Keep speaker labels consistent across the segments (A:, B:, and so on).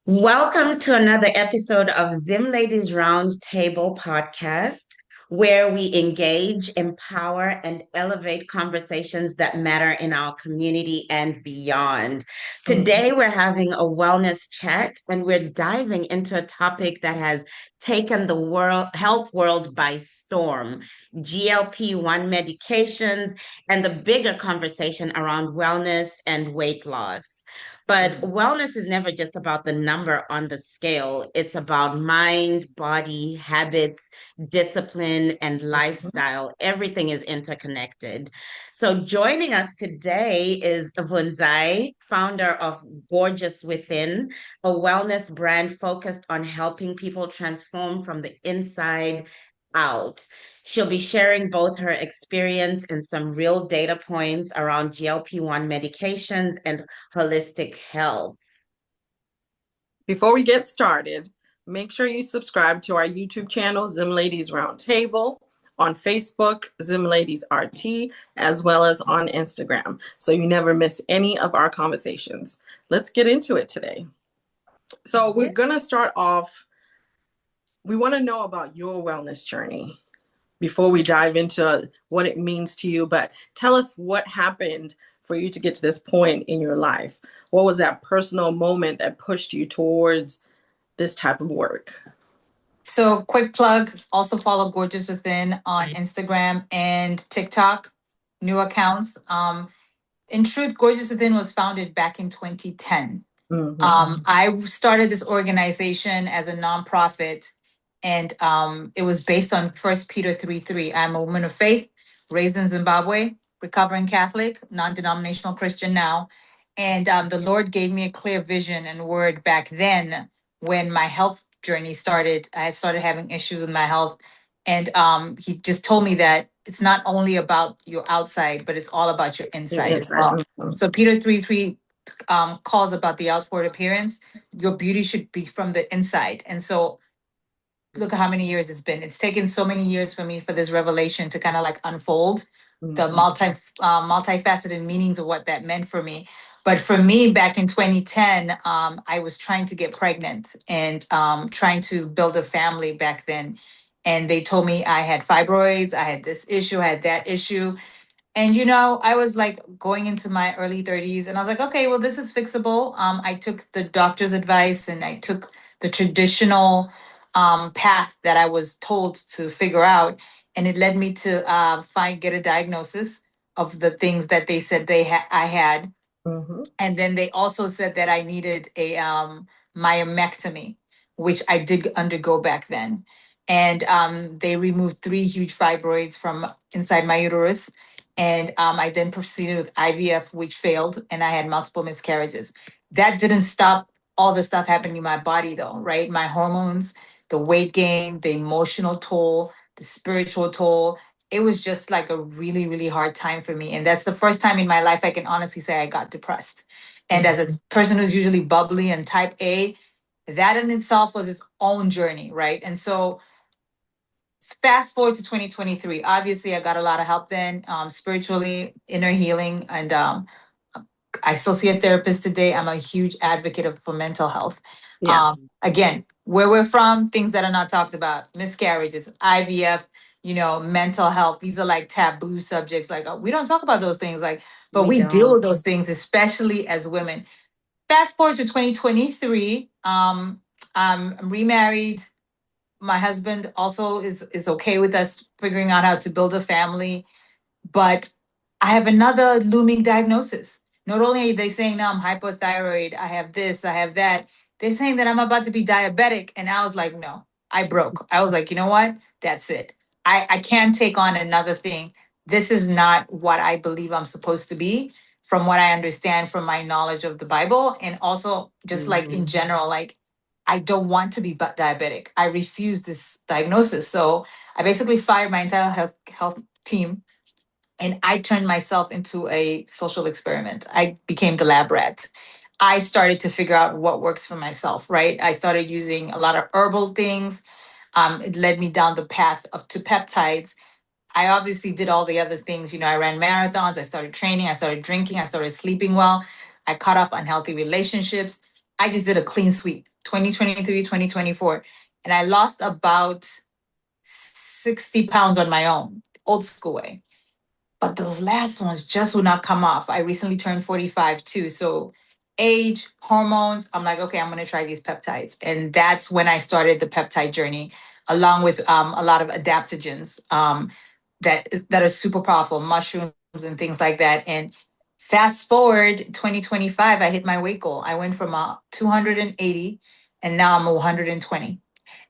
A: Welcome to another episode of Zim Ladies Roundtable podcast, where we engage, empower, and elevate conversations that matter in our community and beyond. Today, we're having a wellness chat, and we're diving into a topic that has taken the health world by storm: GLP-1 medications and the bigger conversation around wellness and weight loss. But wellness is never just about the number on the scale. It's about mind, body, habits, discipline, and
B: Mhm.
A: lifestyle. Everything is interconnected. So, joining us today is Vunzai, founder of Gorgeous Within, a wellness brand focused on helping people transform from the inside out. She'll be sharing both her experience and some real data points around GLP-1 medications and holistic health.
B: Before we get started, make sure you subscribe to our YouTube channel, Zim Ladies Roundtable, on Facebook, Zim Ladies RT, as well as on Instagram, so you never miss any of our conversations. Let's get into it today. So, we're
A: Yeah.
B: going to start off. We want to know about your wellness journey before we dive into what it means to you. But tell us what happened for you to get to this point in your life. What was that personal moment that pushed you towards this type of work?
C: So, quick plug, also follow Gorgeous Within on Instagram and TikTok, new accounts. In truth, Gorgeous Within was founded back in 2010. I started this organization as a nonprofit, and it was based on First Peter 3:3. I'm a woman of faith, raised in Zimbabwe, recovering Catholic, non-denominational Christian now. And the Lord gave me a clear vision and word back then when my health journey started. I started having issues with my health. And he just told me that it's not only about your outside, but it's all about your inside as well. So Peter 3:3 calls about the outward appearance. Your beauty should be from the inside. And so look at how many years it's been. It's taken so many years for me for this revelation to kind of like unfold the multifaceted meanings of what that meant for me. But for me, back in 2010, I was trying to get pregnant and trying to build a family back then. And they told me I had fibroids, I had this issue, I had that issue. And I was like going into my early 30s and I was like, okay, well, this is fixable. I took the doctor's advice and I took the traditional path that I was told to figure out. And it led me to get a diagnosis of the things that they said I had. And then they also said that I needed a myomectomy, which I did undergo back then. And they removed 3 huge fibroids from inside my uterus. And I then proceeded with IVF, which failed, and I had multiple miscarriages. That didn't stop all the stuff happening in my body, though, right? My hormones, the weight gain, the emotional toll, the spiritual toll. It was just like a really, really hard time for me. And that's the first time in my life I can honestly say I got depressed. And as a person who's usually bubbly and type A, that in itself was its own journey, right? And so fast forward to 2023. Obviously, I got a lot of help then, spiritually, inner healing, and I still see a therapist today. I'm a huge advocate for mental health.
B: Yes.
C: Again, where we're from, things that are not talked about, miscarriages, IVF, mental health. These are like taboo subjects. Like we don't talk about those things. Like, but we deal with those things, especially as women. Fast forward to 2023. I'm remarried. My husband also is okay with us figuring out how to build a family, but I have another looming diagnosis. Not only are they saying now I'm hypothyroid, I have this, I have that, they're saying that I'm about to be diabetic. And I was like, no, I broke. I was like, you know what? That's it. I can't take on another thing. This is not what I believe I'm supposed to be, from what I understand from my knowledge of the Bible. And also just like in general, like I don't want to be diabetic. I refuse this diagnosis. So I basically fired my entire health team and I turned myself into a social experiment. I became the lab rat. I started to figure out what works for myself, right? I started using a lot of herbal things. It led me down the path to peptides. I obviously did all the other things. I ran marathons, I started training, I started drinking, I started sleeping well. I cut off unhealthy relationships. I just did a clean sweep, 2023, 2024. And I lost about 60 pounds on my own, old school way. But those last ones just would not come off. I recently turned 45 too. So age, hormones, I'm like, okay, I'm going to try these peptides. And that's when I started the peptide journey, along with a lot of adaptogens that are super powerful, mushrooms and things like that. And fast forward 2025, I hit my weight goal. I went from 280 and now I'm 120.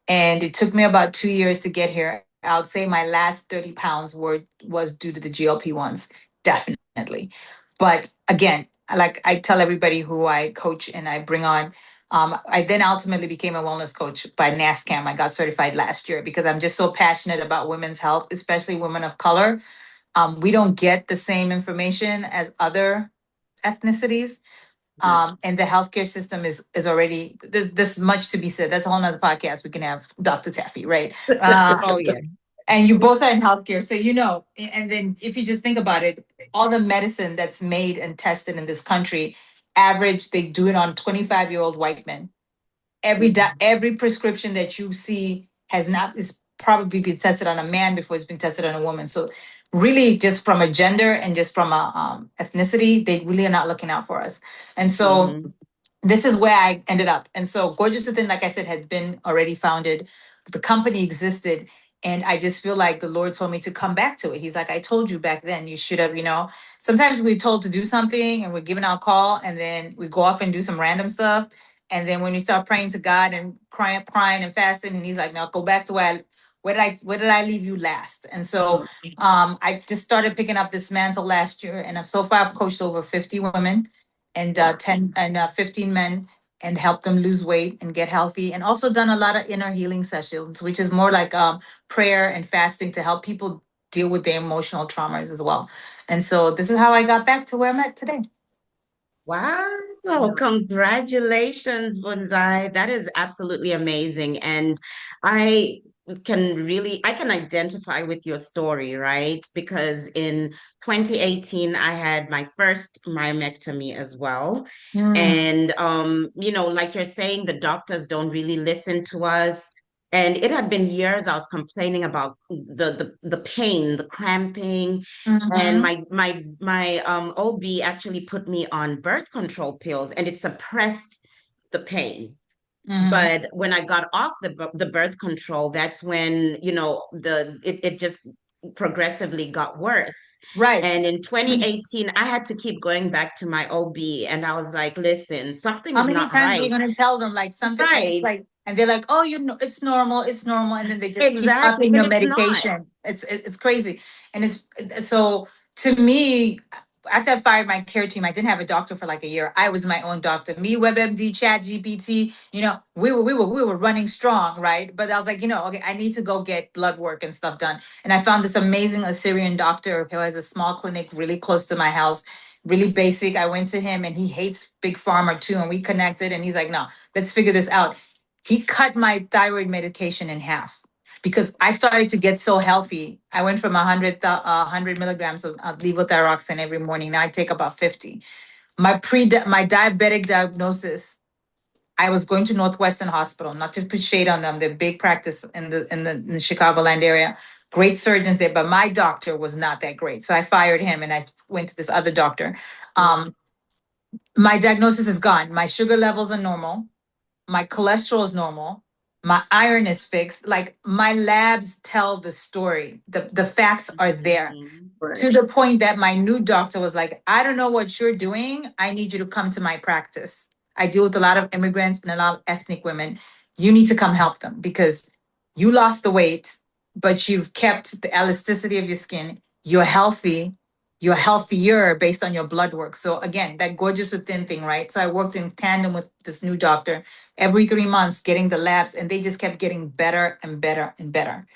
C: And it took me about 2 years to get here. I would say my last 30 pounds was due to the GLP-1s, definitely. But again, like I tell everybody who I coach and I bring on, I then ultimately became a wellness coach by NASCAM. I got certified last year because I'm just so passionate about women's health, especially women of color. We don't get the same information as other ethnicities. And the healthcare system is already this much to be said. That's a whole nother podcast. We can have Dr. Taffy, right?
A: Oh, yeah.
C: And you both are in healthcare, so you know. And then if you just think about it, all the medicine that's made and tested in this country, average they do it on 25-year-old white men. Every prescription that you see has not is probably been tested on a man before it's been tested on a woman. So really, just from a gender and just from a ethnicity, they really are not looking out for us. And so this is where I ended up. And so Gorgeous Within, like I said, had been already founded. The company existed. And I just feel like the Lord told me to come back to it. He's like, I told you back then, you should have, sometimes we're told to do something and we're given our call and then we go off and do some random stuff. And then when we start praying to God and crying and fasting, and he's like, no, go back to where did I leave you last? And so I just started picking up this mantle last year. And so far I've coached over 50 women and 15 men and helped them lose weight and get healthy, and also done a lot of inner healing sessions, which is more like prayer and fasting to help people deal with their emotional traumas as well. And so this is how I got back to where I'm at today.
A: Wow. Congratulations, Vunzai. That is absolutely amazing. And I I can identify with your story, right? Because in 2018, I had my first myomectomy as well. And like you're saying, the doctors don't really listen to us. And it had been years I was complaining about the pain, the cramping, and my OB actually put me on birth control pills and it suppressed the pain. But when I got off the birth control, that's when, it just progressively got worse.
C: Right.
A: And in 2018, I had to keep going back to my OB and I was like, listen, something
C: How
A: is
C: many
A: not
C: times are
A: right.
C: you gonna tell them like something
A: Right.
C: like, and they're like, oh, it's normal, and then they just keep
A: Exactly.
C: upping
A: And
C: your
A: it's not.
C: medication. It's crazy, and it's so to me. After I fired my care team, I didn't have a doctor for like a year. I was my own doctor. Me, WebMD, Chat GPT. We were running strong, right? But I was like, okay, I need to go get blood work and stuff done. And I found this amazing Assyrian doctor who has a small clinic really close to my house, really basic. I went to him and he hates big pharma too. And we connected and he's like, no, let's figure this out. He cut my thyroid medication in half because I started to get so healthy. I went from 100 milligrams of levothyroxine every morning. Now I take about 50. My diabetic diagnosis, I was going to Northwestern Hospital, not to put shade on them. They're big practice in the Chicagoland area. Great surgeons there, but my doctor was not that great. So I fired him and I went to this other doctor. My diagnosis is gone. My sugar levels are normal. My cholesterol is normal. My iron is fixed. Like my labs tell the story. The facts are there.
B: Right.
C: To the point that my new doctor was like, I don't know what you're doing. I need you to come to my practice. I deal with a lot of immigrants and a lot of ethnic women. You need to come help them because you lost the weight, but you've kept the elasticity of your skin. You're healthy. You're healthier based on your blood work. So again, that Gorgeous Within thing, right? So I worked in tandem with this new doctor every 3 months, getting the labs, and they just kept getting better and better and better.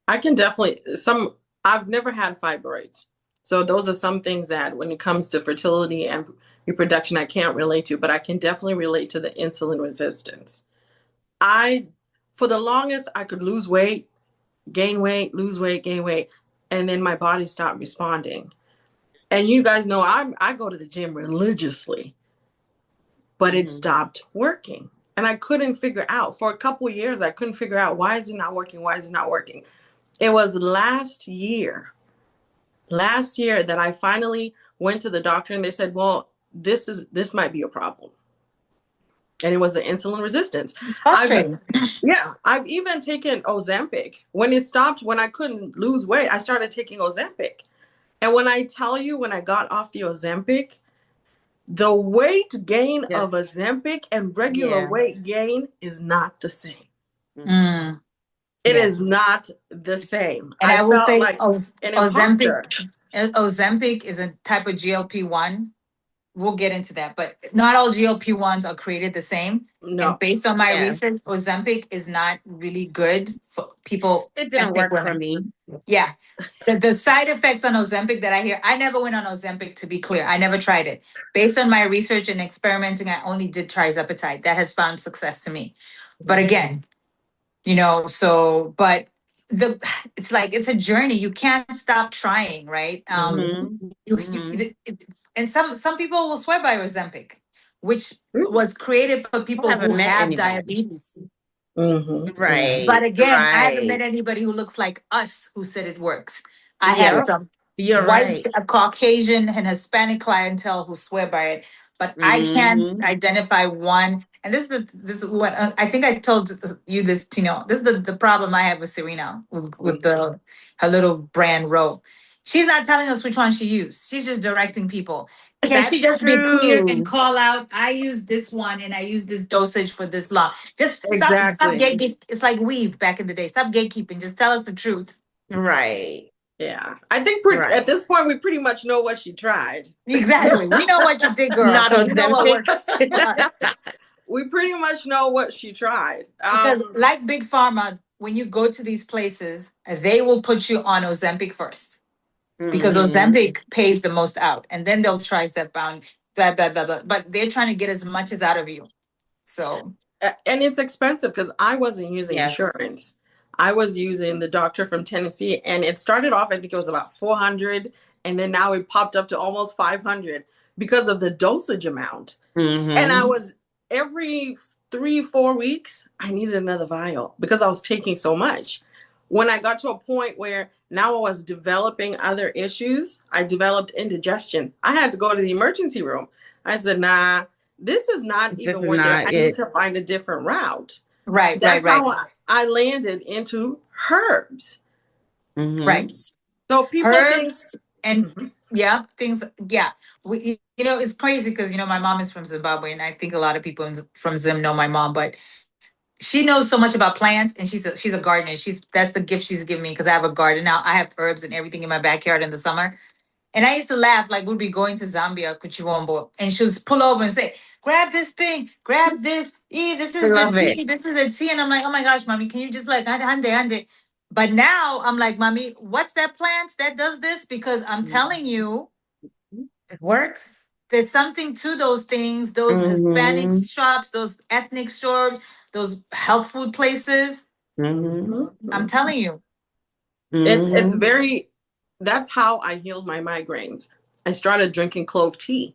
B: I can definitely, I've never had fibroids. So those are some things that when it comes to fertility and reproduction, I can't relate to, but I can definitely relate to the insulin resistance. For the longest, I could lose weight, gain weight, lose weight, gain weight, and then my body stopped responding. And you guys know I go to the gym religiously. but it stopped working. And I couldn't figure out, for a couple of years, I couldn't figure out, why is it not working? Why is it not working? It was last year that I finally went to the doctor and they said, well, this might be a problem. And it was the insulin resistance.
C: It's frustrating.
B: I've even taken Ozempic. When it stopped, when I couldn't lose weight, I started taking Ozempic. And when I tell you, when I got off the Ozempic, the weight gain of Ozempic and regular weight gain is not the same.
C: Mm.
B: It is not the same.
C: And I will
B: felt
C: say
B: like an imposter.
C: Ozempic is a type of GLP-1. We'll get into that, but not all GLP-1s are created the same.
B: No.
C: And based on my research, Ozempic is not really good for people.
A: It didn't work for me.
C: Yeah. The side effects on Ozempic that I hear, I never went on Ozempic, to be clear. I never tried it. Based on my research and experimenting, I only did trizepatide. That has found success to me. But again, but it's like, it's a journey. You can't stop trying, right? And some people will swear by Ozempic, which was created for people who have diabetes.
A: Right.
C: But again, I haven't met anybody who looks like us who said it works. I have some white, Caucasian, and Hispanic clientele who swear by it, but I can't identify one. And this is what I think I told you this, Tino. This is the problem I have with Serena with her little brand Row. She's not telling us which one she used. She's just directing people. Can she just be clear and call out, I use this one and I use this dosage for this long? Just stop gatekeeping. It's like weave back in the day. Stop gatekeeping. Just tell us the truth.
A: Right.
B: Yeah. I think at this point, we pretty much know what she tried.
C: Exactly. We know what you did, girl.
A: Not Ozempic.
B: We pretty much know what she tried.
C: Because like Big Pharma, when you go to these places, they will put you on Ozempic first. Because Ozempic pays the most out, and then they'll try Zepbound, blah, blah, blah, blah. But they're trying to get as much as out of you. So,
B: and it's expensive because I wasn't using insurance. I was using the doctor from Tennessee, and it started off, I think it was about $400, and then now it popped up to almost $500 because of the dosage amount. And I was every 3-4 weeks, I needed another vial because I was taking so much. When I got to a point where now I was developing other issues, I developed indigestion. I had to go to the emergency room. I said, nah, this is not even worth it. I need to find a different route.
C: Right,
B: That's how I landed into herbs.
C: Right.
B: So people
C: herbs things, it's crazy because, my mom is from Zimbabwe, and I think a lot of people from Zim know my mom, but she knows so much about plants, and she's a gardener. That's the gift she's given me, because I have a garden now. I have herbs and everything in my backyard in the summer. And I used to laugh, like we'd be going to Zambia, Kuchivombo, and she would pull over and say, grab this thing, grab this. This is the tea, this is the tea. And I'm like, oh my gosh, mommy, can you just like, hande. But now I'm like, mommy, what's that plant that does this? Because I'm telling you,
A: it works.
C: There's something to those things, those Hispanic shops, those ethnic stores, those health food places. I'm telling you.
B: It's very, that's how I healed my migraines. I started drinking clove tea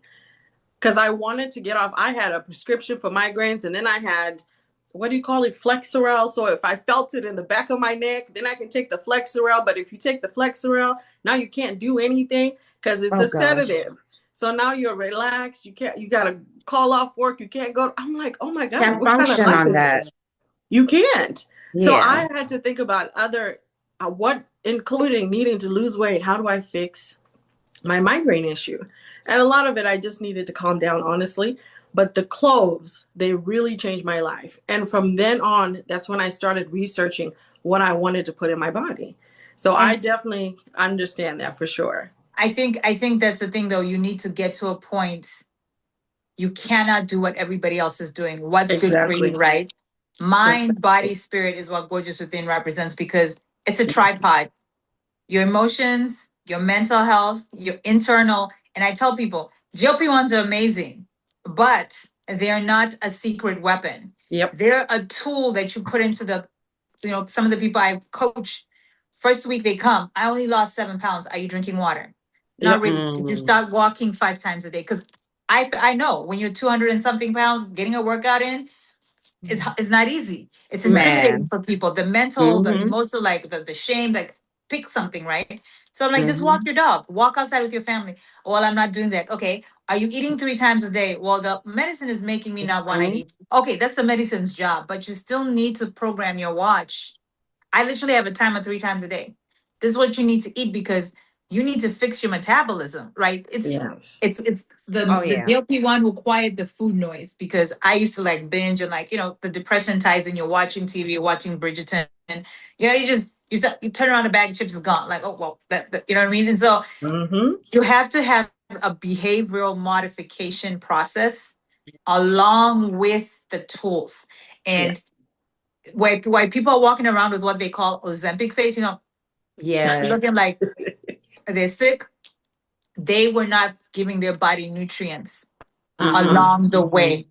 B: because I wanted to get off. I had a prescription for migraines, and then I had, what do you call it, Flexeril. So if I felt it in the back of my neck, then I can take the Flexeril. But if you take the Flexeril, now you can't do anything because it's a sedative. So now you're relaxed. You got to call off work. You can't go. I'm like, oh my God.
A: Can't function on that.
B: You can't. Yeah. So I had to think about other, including needing to lose weight. How do I fix my migraine issue? And a lot of it, I just needed to calm down, honestly. But the cloves, they really changed my life. And from then on, that's when I started researching what I wanted to put in my body. So I definitely understand that for sure.
C: I think that's the thing, though. You need to get to a point. You cannot do what everybody else is doing. What's good for you, right? Mind, body, spirit is what Gorgeous Within represents, because it's a tripod. Your emotions, your mental health, your internal. And I tell people, GLP-1s are amazing, but they're not a secret weapon.
B: Yep.
C: They're a tool that you put into the, some of the people I coach, first week they come, I only lost 7 pounds. Are you drinking water? Not really. Did you start walking 5 times a day? Because I know when you're 200 and something pounds, getting a workout in is not easy. It's intimidating
A: Man.
C: for people. The mental, the
A: Mm-hmm.
C: emotional, like the shame, like pick something, right? So I'm like, just walk
A: Mm-hmm.
C: your dog, walk outside with your family. Well, I'm not doing that. Okay. Are you eating 3 times a day? Well, the medicine is making me not want to
A: Mm-hmm.
C: eat. Okay, that's the medicine's job, but you still need to program your watch. I literally have a timer 3 times a day. This is what you need to eat because you need to fix your metabolism, right?
B: Yes.
C: It's
A: Oh
C: the
A: yeah.
C: GLP-1 will quiet the food noise because I used to like binge and like, the depression ties in, you're watching TV, you're watching Bridgerton, you turn around, a bag of chips is gone. Like, oh well, that you know what I mean? And so
B: Mm-hmm.
C: you have to have a behavioral modification process along with the tools.
A: Yeah.
C: And why people are walking around with what they call Ozempic face,
A: Yes.
C: looking like they're sick, they were not giving their body nutrients
A: Mm-hmm.
C: along the
A: Mm-hmm.
C: way.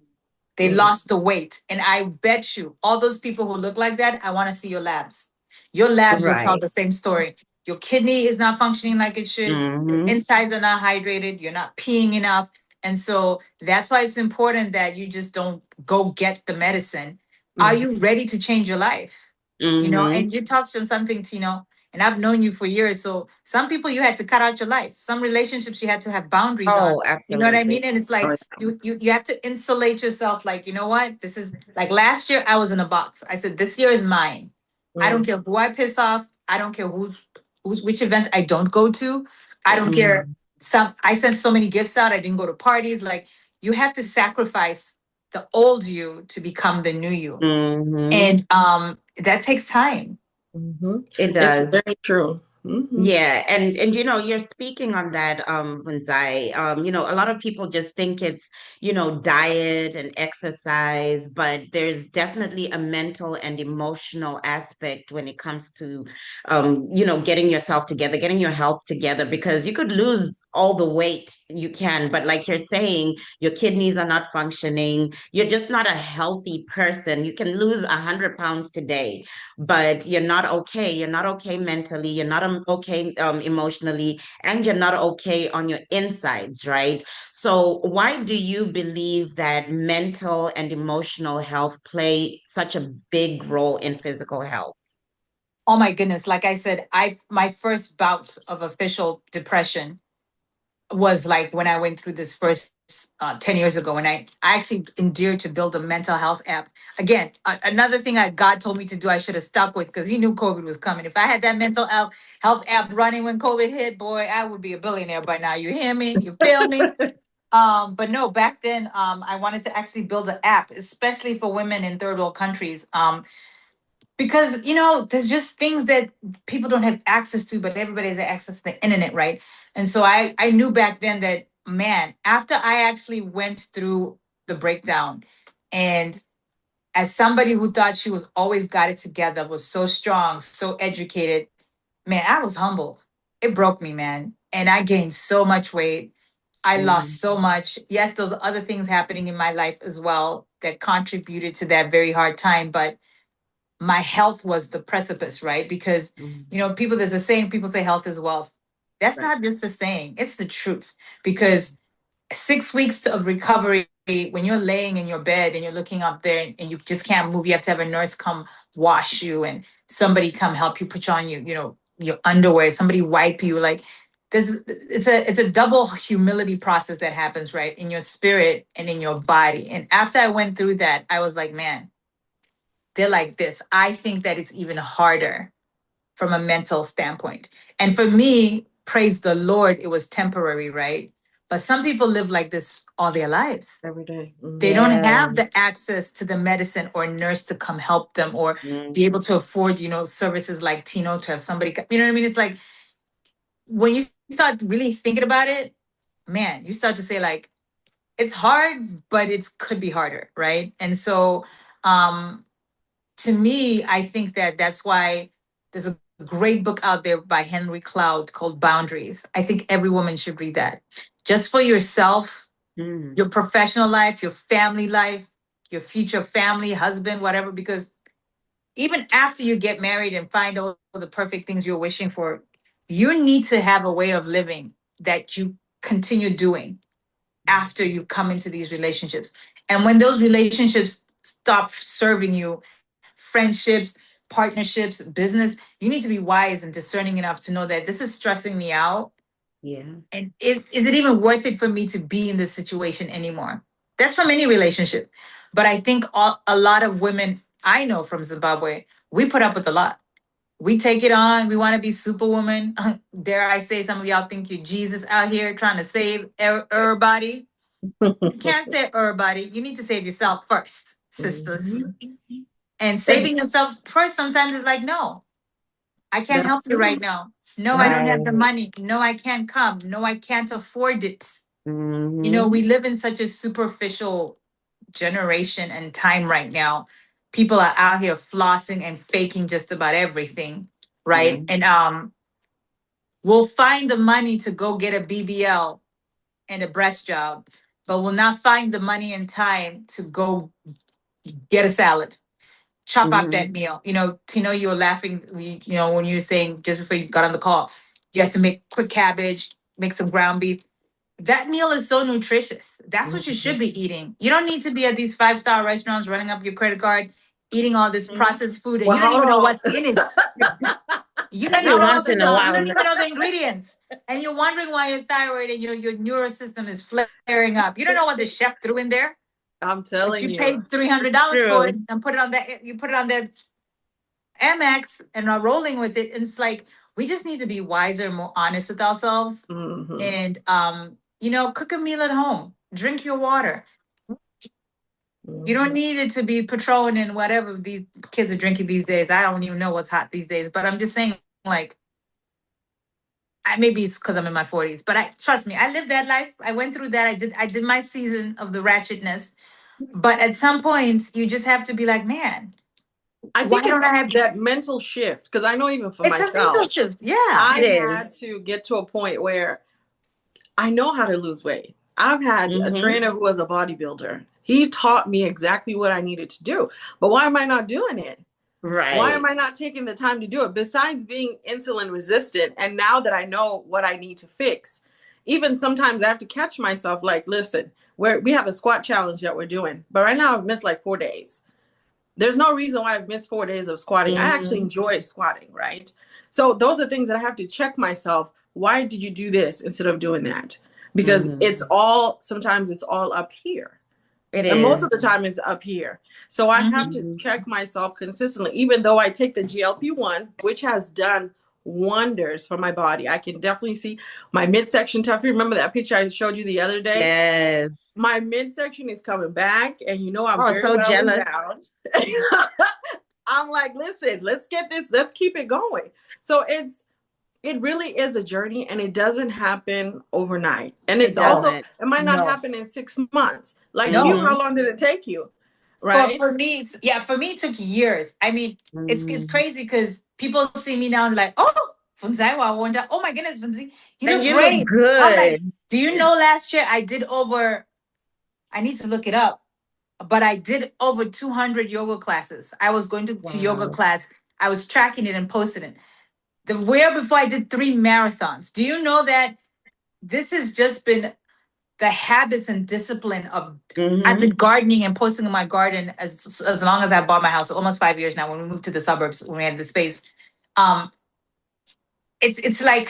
C: They lost the weight. And I bet you, all those people who look like that, I want to see your labs. Your labs will tell
A: Right.
C: the same story. Your kidney is not functioning like it should. Your
A: Mm-hmm.
C: insides are not hydrated. You're not peeing enough. And so that's why it's important that you just don't go get the medicine. Are
B: Mm-hmm.
C: you ready to change your life?
A: Mm-hmm.
C: And you touched on something, Tino, and I've known you for years. So some people you had to cut out your life. Some relationships you had to have boundaries on.
A: Oh,
C: You know what I mean?
A: absolutely.
C: And it's
B: Oh,
C: like
B: yeah.
C: you have to insulate yourself. Like, you know what? This is like last year I was in a box. I said, this year is mine. I don't
B: Mm.
C: care who I piss off. I don't care who's which event I don't go to. I don't
B: Yes.
C: care.
A: Mm-hmm.
C: I sent so many gifts out. I didn't go to parties. Like you have to sacrifice the old you to become the new you.
A: Mm-hmm.
C: And that takes time.
B: Mm-hmm.
A: It
B: It's
A: does.
B: very true. Mm-hmm.
A: Yeah, and you're speaking on that, Vunzai. A lot of people just think it's, diet and exercise, but there's definitely a mental and emotional aspect when it comes to getting yourself together, getting your health together, because you could lose all the weight you can, but like you're saying, your kidneys are not functioning, you're just not a healthy person. You can lose 100 pounds today, but you're not okay. You're not okay mentally. You're not okay emotionally, and you're not okay on your insides, right? So, why do you believe that mental and emotional health play such a big role in physical health?
C: Oh my goodness. Like I said, my first bout of official depression was like when I went through this first 10 years ago, and I actually endeared to build a mental health app. Again, another thing God told me to do, I should have stuck with because he knew COVID was coming. If I had that health app running when COVID hit, boy, I would be a billionaire by now. You hear me? You feel me? But no, back then, I wanted to actually build an app, especially for women in third world countries. Because there's just things that people don't have access to, but everybody has access to the internet, right? And so I knew back then that, man, after I actually went through the breakdown, and as somebody who thought she was always got it together, was so strong, so educated, man, I was humbled. It broke me, man, and I gained so much weight. I
A: Mm,
C: lost so much. Yes, those other things happening in my life as well that contributed to that very hard time, but my health was the precipice, right? Because,
A: mm,
C: people, there's a saying, people say health is wealth. That's
A: right.
C: not just a saying, it's the truth. Because 6 weeks of recovery, when you're laying in your bed and you're looking up there and you just can't move, you have to have a nurse come wash you and somebody come help you put on your underwear, somebody wipe you. Like, it's a double humility process that happens, right, in your spirit and in your body. And after I went through that, I was like, man, they're like this. I think that it's even harder from a mental standpoint. And for me, praise the Lord, it was temporary, right? But some people live like this all their lives.
B: Every day.
C: They
B: Mm-hmm.
C: don't
A: Yeah.
C: have the access to the medicine or nurse to come help them or
A: Mm,
C: be able to afford, services like Tino to have somebody, you know what I mean? It's like when you start really thinking about it, man, you start to say like, it's hard, but it could be harder, right? And so um to me, I think that that's why there's a great book out there by Henry Cloud called Boundaries. I think every woman should read that. Just for yourself,
A: mm,
C: your professional life, your family life, your future family, husband, whatever, because even after you get married and find all the perfect things you're wishing for, you need to have a way of living that you continue doing. after you come into these relationships. And when those relationships stop serving you, friendships, partnerships, business, you need to be wise and discerning enough to know that this is stressing me out.
A: Yeah.
C: And is it even worth it for me to be in this situation anymore? That's from any relationship. But I think a lot of women I know from Zimbabwe, we put up with a lot. We take it on. We want to be superwoman. Dare I say, some of y'all think you're Jesus out here trying to save everybody. You can't save everybody. You need to save yourself first, sisters.
A: Mhm.
C: And saving yourself first sometimes is like, no, I can't
B: That's
C: help you
B: true.
C: right now. No, I don't have the
A: Right.
C: money. No, I can't come. No, I can't afford it. You know,
A: Mhm.
C: we live in such a superficial generation and time right now. People are out here flossing and faking just about everything, right?
A: Yeah.
C: And we'll find the money to go get a BBL and a breast job, but we'll not find the money and time to go get a salad, chop up that
A: Mhm.
C: meal. You know, Tino, you were laughing, when you were saying just before you got on the call, you had to make quick cabbage, make some ground beef. That meal is so nutritious. That's what you should be eating. You don't need to be at these 5-star restaurants running up your credit card, eating all this processed food, and
B: Well,
C: you don't
B: hold
C: even know
B: on.
C: what's in it. You don't
A: Every
C: even know
A: once
C: the,
A: in a
C: you
A: while.
C: don't even know the ingredients, and you're wondering why your thyroid and your neural system is flaring up. You don't know what the chef threw in there,
B: I'm
C: but
B: telling
C: you
B: you.
C: paid
A: It's
C: $300 for
A: true.
C: it and put it on that. You put it on that Amex and are rolling with it. And it's like we just need to be wiser, more honest with ourselves,
B: Mhm.
C: and cook a meal at home, drink your water. You don't need it to be Patron and whatever these kids are drinking these days. I don't even know what's hot these days, but I'm just saying, like, maybe it's because I'm in my 40s, but I trust me, I lived that life. I went through that. I did my season of the ratchetness. But at some point, you just have to be like, man,
B: I
C: why
B: think it's
C: don't I have?
B: that mental shift, because I know even for
C: It's a mental
B: myself,
C: shift. Yeah.
A: It
B: I had
A: is.
B: to get to a point where I know how to lose weight. I've had a
A: Mhm.
B: trainer who was a bodybuilder. He taught me exactly what I needed to do. But why am I not doing it? Why
A: Right.
B: am I not taking the time to do it? Besides being insulin resistant, and now that I know what I need to fix, even sometimes I have to catch myself like, listen, we have a squat challenge that we're doing, but right now I've missed like 4 days. There's no reason why I've missed 4 days of squatting. I actually
A: Mhm.
B: enjoy squatting, right? So those are things that I have to check myself. Why did you do this instead of doing that? Because
A: Mhm.
B: sometimes it's all up here.
A: It
B: And most of
A: is.
B: the time it's up here. So I have to
A: Mhm.
B: check myself consistently, even though I take the GLP-1, which has done wonders for my body. I can definitely see my midsection Taffy. Remember that picture I showed you the other day?
A: Yes.
B: My midsection is coming back, and I'm
A: Oh,
B: very
A: so
B: well
A: jealous.
B: endowed. I'm like, listen, let's keep it going. So it really is a journey, and it doesn't happen overnight. And
C: It
B: it's also,
C: doesn't.
A: Doesn't.
B: it might not
C: No.
B: happen in 6 months. Like you,
C: No.
A: Mhm.
B: how long did it take you?
C: For
B: Right?
C: for me, for me, it took years. I mean, it's
A: Mhm.
C: crazy because people see me now and like, oh, Vunzai, I wonder, oh my goodness, Vunzai, you
A: And
C: look
A: you look
C: great. I'm like,
A: good.
C: do you know last year I did over, I need to look it up, but I did over 200 yoga classes. I was going to yoga
A: Wow.
C: class. I was tracking it and posting it. The year before I did 3 marathons. Do you know that this has just been the habits and discipline of I've been
A: Mhm.
C: gardening and posting in my garden as long as I bought my house, almost 5 years now when we moved to the suburbs when we had the space. Um it's like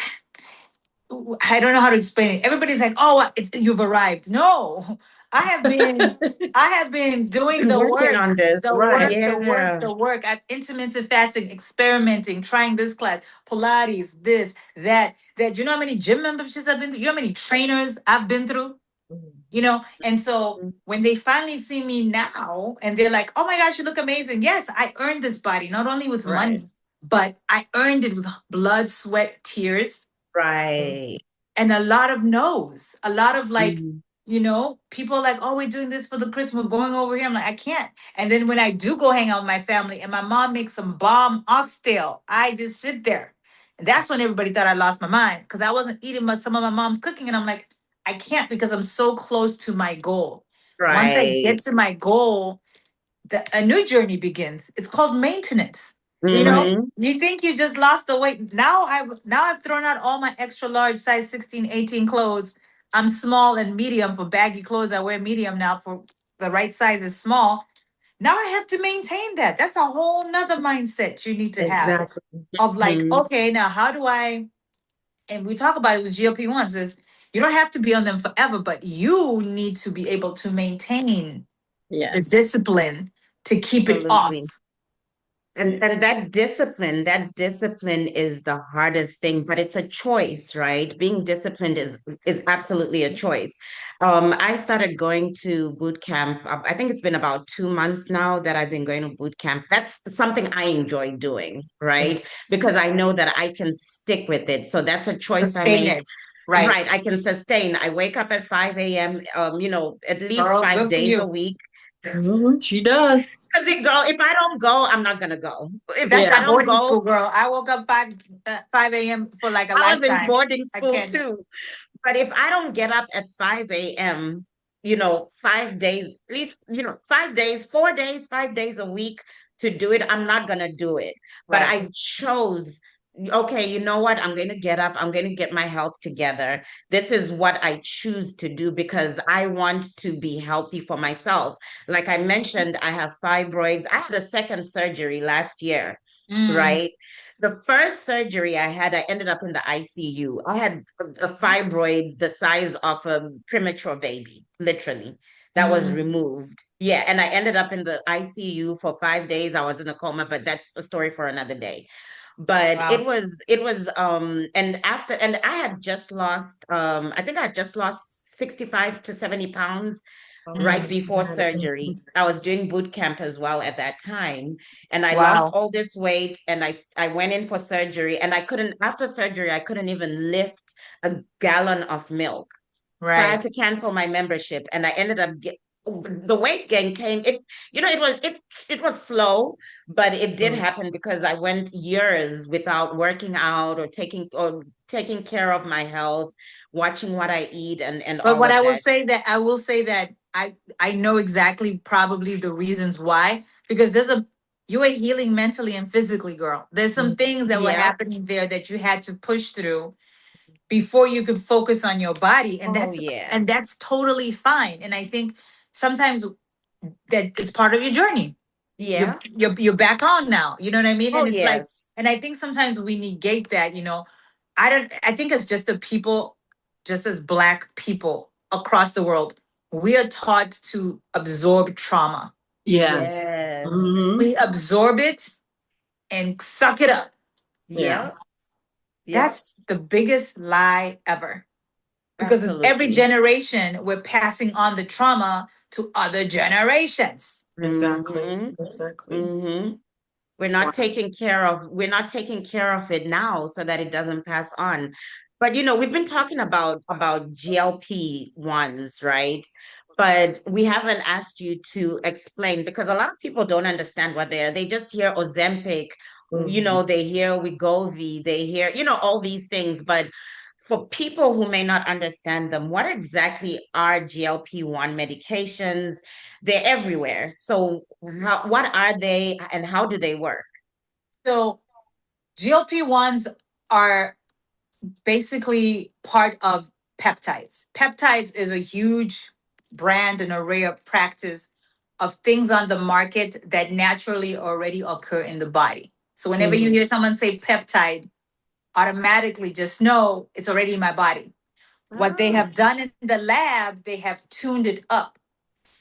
C: I don't know how to explain it. Everybody's like, "Oh, you've arrived." No. I have been I have been doing
A: Been
C: the
A: working
C: work,
A: on this.
C: the
B: Right.
C: work, the work,
A: Yeah.
C: the work. I've intermittent fasting, experimenting, trying this class, Pilates, this, that. Do you know how many gym memberships I've been through? You know how many trainers I've been through? And so when they finally see me now and they're like, oh my gosh, you look amazing. Yes, I earned this body, not only with
B: Right.
C: money, but I earned it with blood, sweat, tears,
A: Right.
C: and a lot of no's, a lot of like,
A: Mhm.
C: people are like, oh, we're doing this for the Christmas, we're going over here. I'm like, I can't. And then when I do go hang out with my family and my mom makes some bomb oxtail, I just sit there. And that's when everybody thought I lost my mind because I wasn't eating some of my mom's cooking. And I'm like, I can't because I'm so close to my goal. Once I
A: Right.
C: get to my goal, a new journey begins. It's called maintenance.
B: Right.
A: Mhm.
C: You think you just lost the weight. Now I've thrown out all my extra large size 16, 18 clothes. I'm small and medium for baggy clothes. I wear medium now for the right size is small. Now I have to maintain that. That's a whole nother mindset you need to have
B: Exactly.
C: of like,
A: Mhm.
C: okay, now how do I, and we talk about it with GLP-1s is you don't have to be on them forever, but you need to be able to maintain the
B: Yes.
C: discipline to keep it off.
A: Absolutely. And that discipline is the hardest thing, but it's a choice, right? Being disciplined is absolutely a choice. I started going to boot camp. I think it's been about 2 months now that I've been going to boot camp. That's something I enjoy doing, right? Because I know that I can stick with it. So that's a choice I
C: Sustain
A: make.
C: it. Right.
A: Right, I can sustain. I wake up at 5 a.m., at least
C: Girl,
A: five
C: good for
A: days
C: you.
A: a week.
B: She does.
A: Because girl, if I don't go, I'm not gonna go. If
C: That's
A: I
C: not
B: Yeah.
A: don't
C: boarding
A: go,
C: school, girl. I woke up 5 a.m. for like a
A: I was in
C: lifetime.
A: boarding
C: I
A: school
C: can't.
A: too. But if I don't get up at 5 a.m., 5 days, at least, 5 days, 4 days, 5 days a week to do it, I'm not going to do it. But
C: Right.
A: I chose, okay, you know what? I'm going to get up. I'm going to get my health together. This is what I choose to do because I want to be healthy for myself. Like I mentioned, I have fibroids. I had a second surgery last year,
C: Mm.
A: right? The first surgery I had, I ended up in the ICU. I had a fibroid the size of a premature baby, literally, that was
C: Mm.
A: removed. Yeah, and I ended up in the ICU for 5 days. I was in a coma, but that's a story for another day. But
C: Wow.
A: and I had just lost I think I had just lost 65 to 70 pounds
B: Oh my
A: right
C: Mm.
A: before
B: God.
A: surgery. I was doing boot camp as well at that time, and I lost
C: Wow.
A: all this weight, and I went in for surgery, and I couldn't after surgery I couldn't even lift a gallon of milk. So I had
C: Right.
A: to cancel my membership, and I ended up the weight gain came. It was slow, but it did
B: Mm.
A: happen because I went years without working out or taking care of my health, watching what I eat and
C: But
A: all
C: what
A: of
C: I will
A: that.
C: say that I will say that I know exactly probably the reasons why because you are healing mentally and physically, girl. There's some things that were
A: Yeah.
C: happening there that you had to push through before you could focus on your body, and
A: Oh
C: that's
A: yeah.
C: and that's totally fine. And I think sometimes that it's part of your journey.
A: Yeah.
C: You're back on now. You know what I mean?
A: Oh
C: And it's like,
A: yes.
C: and I think sometimes we negate that. I don't. I think it's just the people, just as Black people across the world, we are taught to absorb trauma.
B: Yes.
A: Yes.
B: Hmm.
C: We absorb it and suck it up.
B: Yeah.
A: Yeah. Yeah.
C: That's the biggest lie ever. Because of every
A: Absolutely.
C: generation, we're passing on the trauma to other generations.
B: Exactly.
A: Mm-hmm.
B: Exactly.
A: Mm-hmm.
B: Wow.
A: We're not taking care of it now so that it doesn't pass on. But we've been talking about GLP-1s, right? But we haven't asked you to explain because a lot of people don't understand what they are. They just hear Ozempic,
B: Mhm.
A: they hear Wegovy, they hear, all these things. But for people who may not understand them, what exactly are GLP-1 medications? They're everywhere. So what are they and how do they work?
C: So GLP-1s are basically part of peptides. Peptides is a huge brand and array of practice of things on the market that naturally already occur in the body. So whenever you
A: Mhm.
C: hear someone say peptide, automatically just know it's already in my body. What they
A: Ah.
C: have done in the lab, they have tuned it up.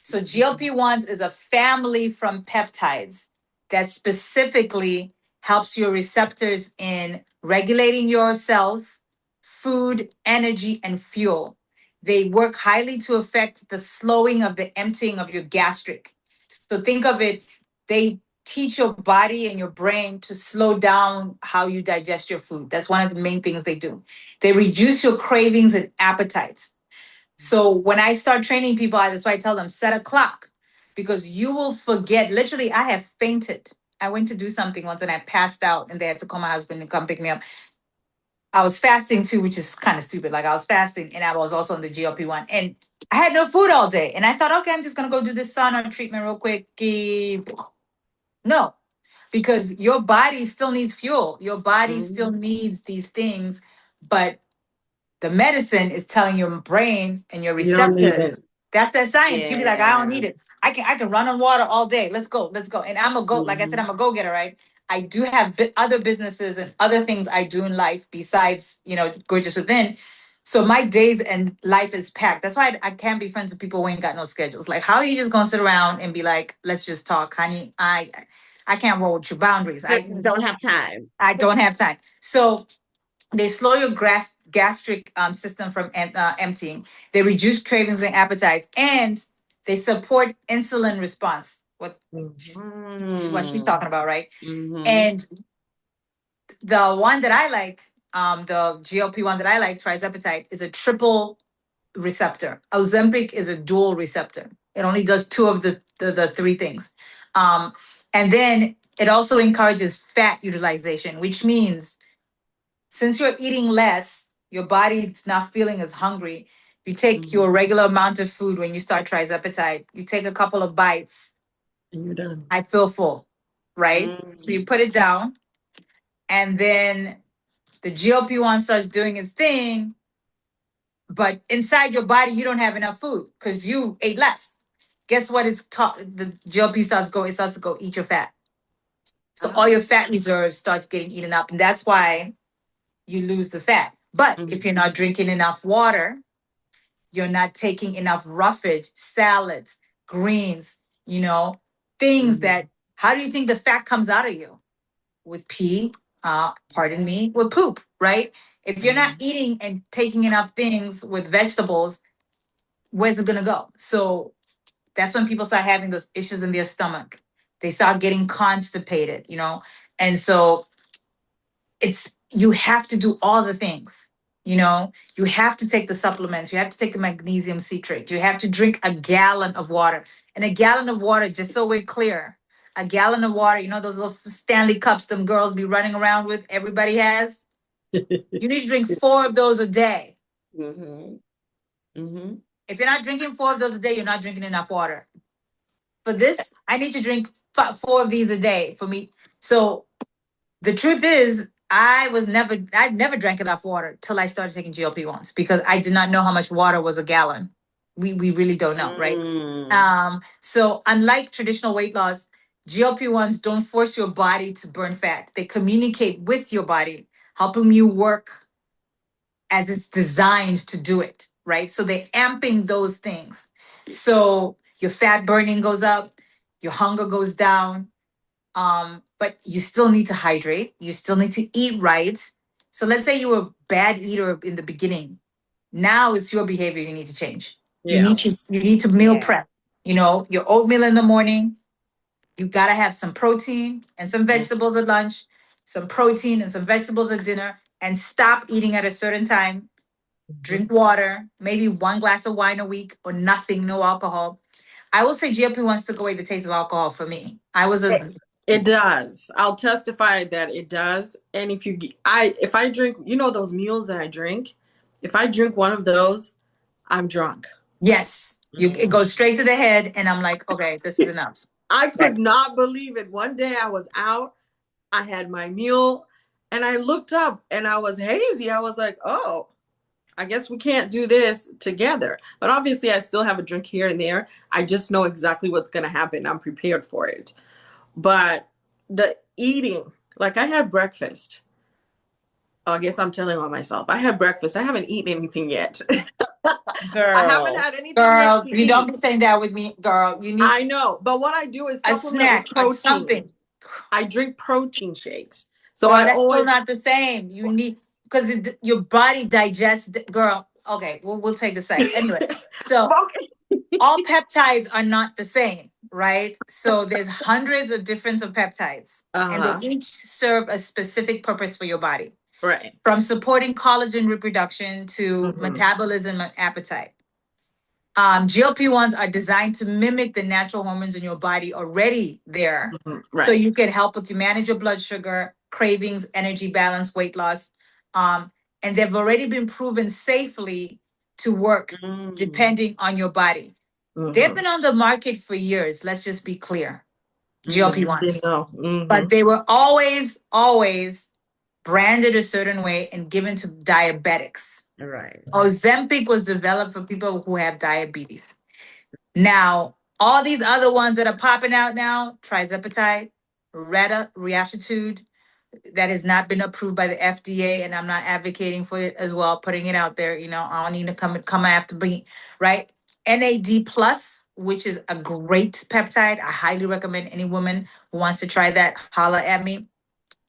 C: So GLP-1s is a family from peptides that specifically helps your receptors in regulating your cells, food, energy, and fuel. They work highly to affect the slowing of the emptying of your gastric. So think of it, they teach your body and your brain to slow down how you digest your food. That's one of the main things they do. They reduce your cravings and appetites. So when I start training people, that's why I tell them set a clock because you will forget. Literally, I have fainted. I went to do something once and I passed out, and they had to call my husband and come pick me up. I was fasting too, which is kind of stupid. Like I was fasting and I was also on the GLP-1 and I had no food all day. And I thought, okay, I'm just going to go do this sauna treatment real quick. No, because your body still needs fuel. Your body still
A: Mhm.
C: needs these things, but The medicine is telling your brain and your
B: You don't need it.
C: receptors. That's that science. You be like, I don't
A: Yeah.
C: need it. I can run on water all day. Let's go. And I'm a go. Like I said, I'm a go getter, right? I do have other businesses and other things I do in life besides, Gorgeous Within. So my days and life is packed. That's why I can't be friends with people who ain't got no schedules. Like, how are you just gonna sit around and be like, let's just talk, honey? I can't roll with your boundaries.
A: I don't have time.
C: I don't have time. So they slow your gastric system from emptying. They reduce cravings and appetites, and they support insulin response. What she's talking about, right? And the one that I like, the GLP-1 that I like, trizepatide, is a triple receptor. Ozempic is a dual receptor. It only does two of the three things. And then it also encourages fat utilization, which means since you're eating less, your body's not feeling as hungry. You take your regular amount of food when you start trizepatide, you take a couple of bites,
B: and you're done.
C: I feel full, right? So you put it down, and then the GLP-1 starts doing its thing, but inside your body, you don't have enough food because you ate less. Guess what? The GLP it starts to go eat your fat. So all your fat reserves starts getting eaten up, and that's why you lose the fat. But if you're not drinking enough water, you're not taking enough roughage, salads, greens, things that, how do you think the fat comes out of you? With pee, with poop, right? If you're not eating and taking enough things with vegetables, where's it gonna go? So that's when people start having those issues in their stomach. They start getting constipated, And so you have to do all the things. You have to take the supplements. You have to take the magnesium citrate. You have to drink a gallon of water. And a gallon of water, just so we're clear, a gallon of water, those little Stanley cups them girls be running around with, everybody has? You need to drink 4 of those a day. If you're not drinking 4 of those a day, you're not drinking enough water. For this, I need to drink 4 of these a day for me. So the truth is, I never drank enough water till I started taking GLP-1s because I did not know how much water was a gallon. We really don't know, right? So unlike traditional weight loss, GLP-1s don't force your body to burn fat. They communicate with your body, helping you work as it's designed to do it, right? So they're amping those things. So your fat burning goes up, your hunger goes down, but you still need to hydrate. You still need to eat right. So let's say you were a bad eater in the beginning. Now it's your behavior you need to change. Yeah. You need to meal prep. Your oatmeal in the morning. You gotta have some protein and some vegetables at lunch, some protein and some vegetables at dinner, and stop eating at a certain time. Drink water, maybe 1 glass of wine a week or nothing, no alcohol. I will say GLP-1s took away the taste of alcohol for me.
B: It does. I'll testify that it does. And if I drink, those mules that I drink, if I drink one of those, I'm drunk.
C: Yes. It goes straight to the head. And I'm like, okay, this is enough.
B: I could not believe it. One day I was out, I had my mule, and I looked up and I was hazy. I was like, oh, I guess we can't do this together. But obviously I still have a drink here and there. I just know exactly what's going to happen. I'm prepared for it. But the eating, like I had breakfast. I guess I'm telling on myself. I had breakfast. I haven't eaten anything yet.
A: Girl.
B: I haven't had anything
C: girl,
B: yet to
C: you
B: eat.
C: Don't be saying that with me, girl. You need
B: I know. But what I do is
C: a
B: supplement
C: snack
B: with protein.
C: or something.
B: I drink protein shakes. So
C: girl, that's still not the same. You need, because your body digests, girl. Okay, we'll take the side. Anyway, so all peptides are not the same, right? So there's hundreds of different peptides, and they each serve a specific purpose for your body.
B: Right.
C: From supporting collagen reproduction to metabolism and appetite. GLP-1s are designed to mimic the natural hormones in your body already there. Right. So you can help with manage your blood sugar, cravings, energy balance, weight loss. And they've already been proven safely to work depending on your body. They've been on the market for years. Let's just be clear. GLP-1s. But they were always branded a certain way and given to diabetics.
A: Right.
C: Ozempic was developed for people who have diabetes. Now, all these other ones that are popping out now, trizepatide, Reatitude, that has not been approved by the FDA, and I'm not advocating for it as well, putting it out there. I don't need to come after me, right? NAD plus, which is a great peptide. I highly recommend any woman who wants to try that, holla at me.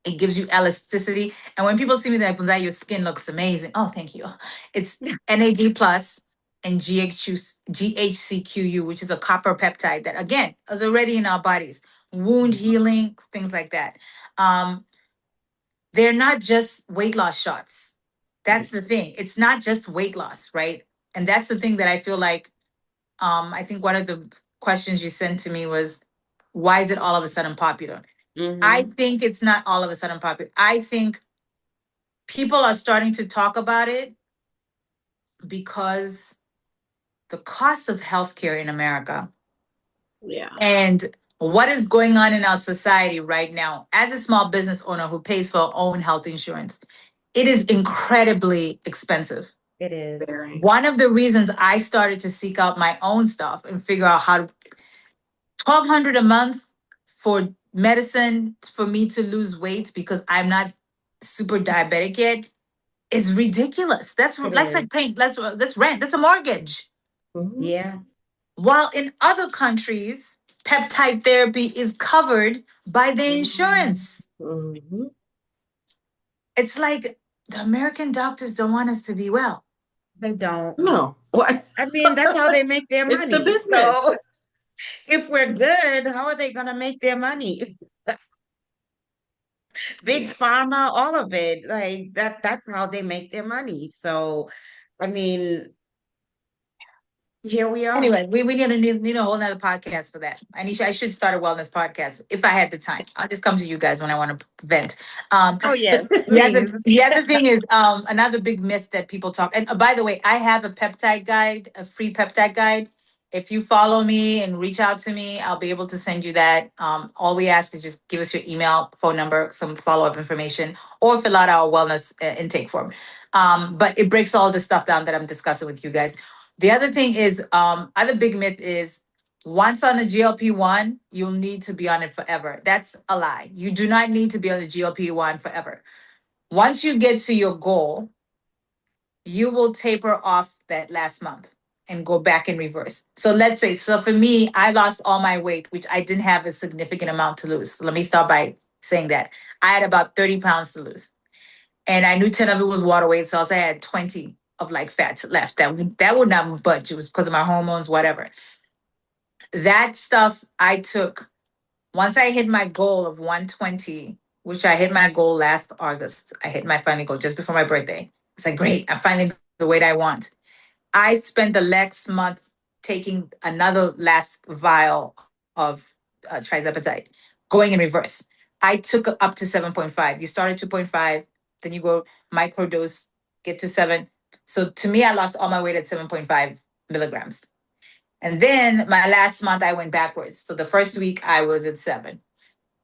C: It gives you elasticity. And when people see me, they're like, Vunzai, your skin looks amazing. Oh, thank you. It's NAD plus and GHCQU, which is a copper peptide that, again, is already in our bodies. Wound healing, things like that. They're not just weight loss shots. That's the thing. It's not just weight loss, right? And that's the thing that I feel like, I think one of the questions you sent to me was, why is it all of a sudden popular? I think it's not all of a sudden popular. I think people are starting to talk about it because the cost of healthcare in America and what is going on in our society right now, as a small business owner who pays for our own health insurance, it is incredibly expensive.
A: It is.
B: Very.
C: One of the reasons I started to seek out my own stuff and figure out how to $1,200 a month for medicine for me to lose weight because I'm not super diabetic yet is ridiculous. That's like paying that's rent. That's a mortgage.
A: Yeah.
C: While in other countries, peptide therapy is covered by the insurance. It's like the American doctors don't want us to be well.
A: They don't.
B: No. What?
A: I mean, that's how they make their
B: It's the
A: money.
B: business.
A: So if we're good, how are they going to make their money? Big pharma, all of it. Like that's how they make their money. So, I mean, here we are.
C: Anyway, we need a whole nother podcast for that. I should start a wellness podcast if I had the time. I'll just come to you guys when I want to vent.
A: Oh, yes,
C: The
A: please.
C: other thing is another big myth that people talk. And by the way, I have a peptide guide, a free peptide guide. If you follow me and reach out to me, I'll be able to send you that. All we ask is just give us your email, phone number, some follow-up information, or fill out our wellness intake form. But it breaks all the stuff down that I'm discussing with you guys. The other thing is, other big myth is once on a GLP-1, you'll need to be on it forever. That's a lie. You do not need to be on a GLP-1 forever. Once you get to your goal, you will taper off that last month and go back in reverse. So let's say, so for me, I lost all my weight, which I didn't have a significant amount to lose. Let me start by saying that. I had about 30 pounds to lose. And I knew 10 of it was water weight, so I had 20 of like fat left. That would not budge. It was because of my hormones, whatever. That stuff I took once I hit my goal of 120, which I hit my goal last August. I hit my final goal just before my birthday. It's like, great, I finally the weight I want. I spent the next month taking another last vial of trizepatide, going in reverse. I took up to 7.5. You start at 2.5, then you go microdose, get to 7. So to me, I lost all my weight at 7.5 milligrams. And then my last month, I went backwards. So the first week, I was at 7.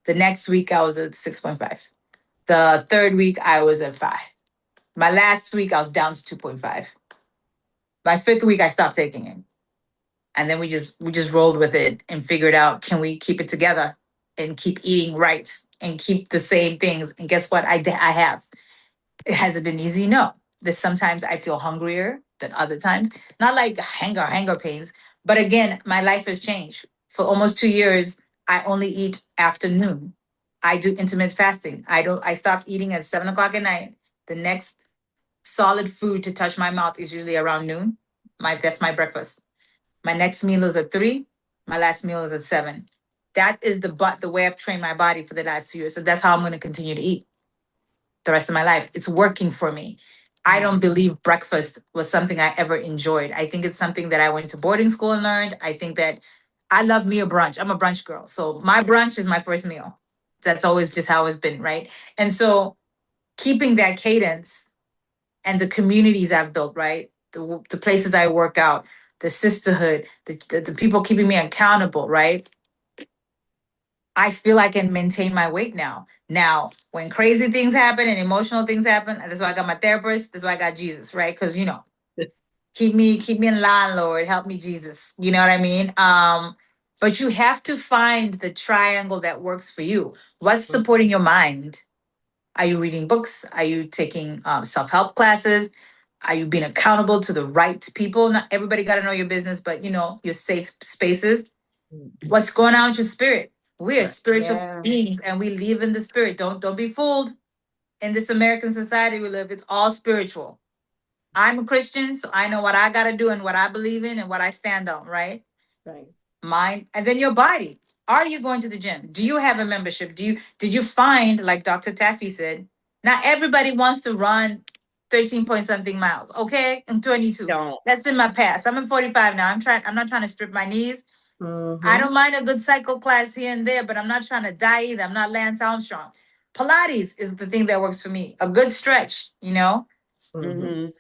C: The next week, I was at 6.5. The third week, I was at 5. My last week, I was down to 2.5. My fifth week, I stopped taking it. And then we just rolled with it and figured out, can we keep it together and keep eating right and keep the same things? And guess what? I have. It hasn't been easy. No. There's sometimes I feel hungrier than other times. Not like hunger pains. But again, my life has changed. For almost 2 years, I only eat afternoon. I do intermittent fasting. I stopped eating at 7 o'clock at night. The next solid food to touch my mouth is usually around noon. That's my breakfast. My next meal is at 3. My last meal is at 7. That is the way I've trained my body for the last 2 years. So that's how I'm going to continue to eat the rest of my life. It's working for me. I don't believe breakfast was something I ever enjoyed. I think it's something that I went to boarding school and learned. I think that I love me a brunch. I'm a brunch girl. So my brunch is my first meal. That's always just how it's been, right? And so keeping that cadence and the communities I've built, right? The places I work out, the sisterhood, the people keeping me accountable, right? I feel I can maintain my weight now. Now, when crazy things happen and emotional things happen, that's why I got my therapist. That's why I got Jesus, right? Because keep me in line, Lord. Help me, Jesus. You know what I mean? But you have to find the triangle that works for you. What's supporting your mind? Are you reading books? Are you taking self-help classes? Are you being accountable to the right people? Not everybody got to know your business, but your safe spaces. What's going on with your spirit? We are spiritual beings and we live in the spirit. Don't be fooled. In this American society we live, it's all spiritual. I'm a Christian, so I know what I gotta do and what I believe in and what I stand on, right?
B: Right.
C: Mind and then your body. Are you going to the gym? Do you have a membership? Did you find, like Dr. Taffy said, not everybody wants to run 13 point something miles. Okay. I'm 22.
A: Don't.
C: That's in my past. I'm 45 now. I'm not trying to strip my knees. I don't mind a good cycle class here and there, but I'm not trying to die either. I'm not Lance Armstrong. Pilates is the thing that works for me. A good stretch, find the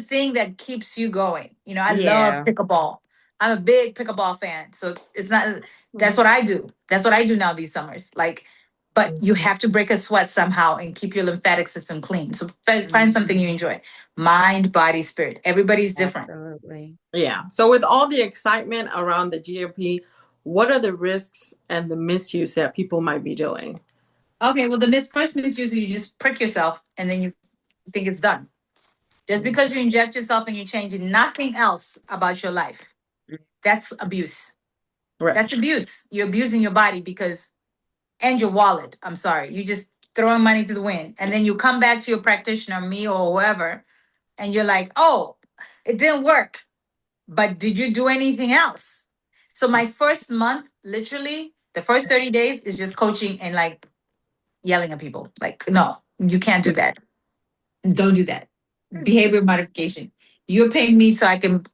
C: thing that keeps you going. I love pickleball. I'm a big pickleball fan. So it's not, that's what I do. That's what I do now these summers. But you have to break a sweat somehow and keep your lymphatic system clean. So find something you enjoy. Mind, body, spirit. Everybody's different.
A: Absolutely.
B: Yeah. So with all the excitement around the GOP, what are the risks and the misuse that people might be doing?
C: Okay, well, first misuse is you just prick yourself and then you think it's done. Just because you inject yourself and you change nothing else about your life. That's abuse. Right. That's abuse. You're abusing your body and your wallet. I'm sorry. You just throwing money to the wind. And then you come back to your practitioner, me or whoever, and you're like, oh, it didn't work. But did you do anything else? So my first month, literally, the first 30 days is just coaching and yelling at people. No, you can't do that. Don't do that. Behavior modification. You're paying me so I can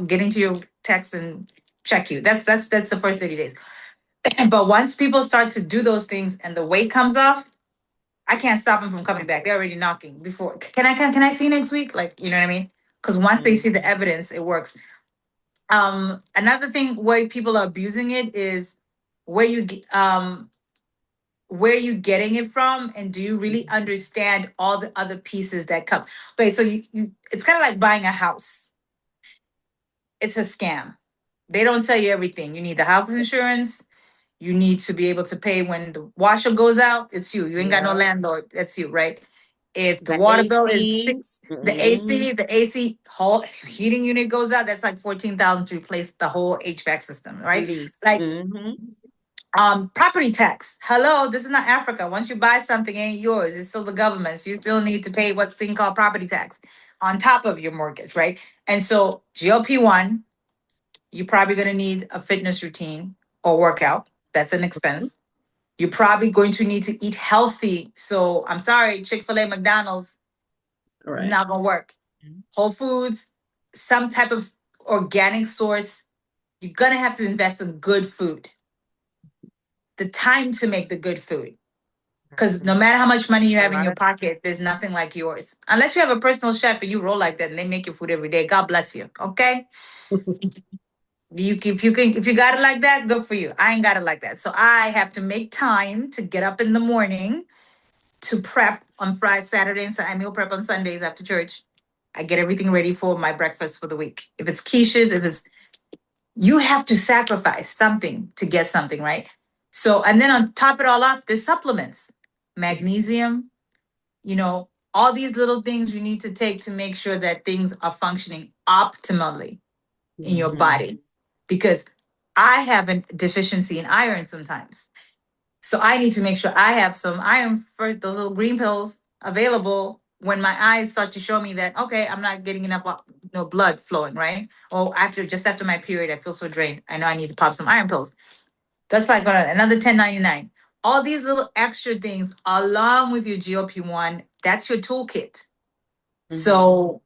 C: get into your text and check you. That's the first 30 days. But once people start to do those things and the weight comes off, I can't stop them from coming back. They're already knocking before. Can I see you next week? You know what I mean? Because once they see the evidence, it works. Another thing where people are abusing it is where you getting it from, and do you really understand all the other pieces that come? Okay, so it's kind of like buying a house. It's a scam. They don't tell you everything. You need the house insurance. You need to be able to pay when the washer goes out. It's you. You ain't got no landlord. That's you, right? If the water bill is the AC whole heating unit goes out, that's like 14,000 to replace the whole HVAC system, right? Property tax. Hello, this is not Africa. Once you buy something, it ain't yours. It's still the government's. You still need to pay what's thing called property tax on top of your mortgage, right? And so GLP-1, you're probably going to need a fitness routine or workout. That's an expense. You're probably going to need to eat healthy. So I'm sorry, Chick-fil-A, McDonald's, not going to work. Whole Foods, some type of organic source. You're going to have to invest in good food. The time to make the good food. Because no matter how much money you have in your pocket, there's nothing like yours. Unless you have a personal chef and you roll like that and they make your food every day. God bless you. Okay? If you got it like that, good for you. I ain't got it like that. So I have to make time to get up in the morning to prep on Friday, Saturday, and I meal prep on Sundays after church. I get everything ready for my breakfast for the week. If it's quiches, you have to sacrifice something to get something, right? So, and then on top it all off, there's supplements, magnesium, all these little things you need to take to make sure that things are functioning optimally in your body. Because I have a deficiency in iron sometimes. So I need to make sure I have some iron for those little green pills available when my eyes start to show me that, okay, I'm not getting enough blood flowing, right? Or just after my period, I feel so drained. I know I need to pop some iron pills. That's like another $10.99. All these little extra things along with your GLP-1, that's your toolkit. So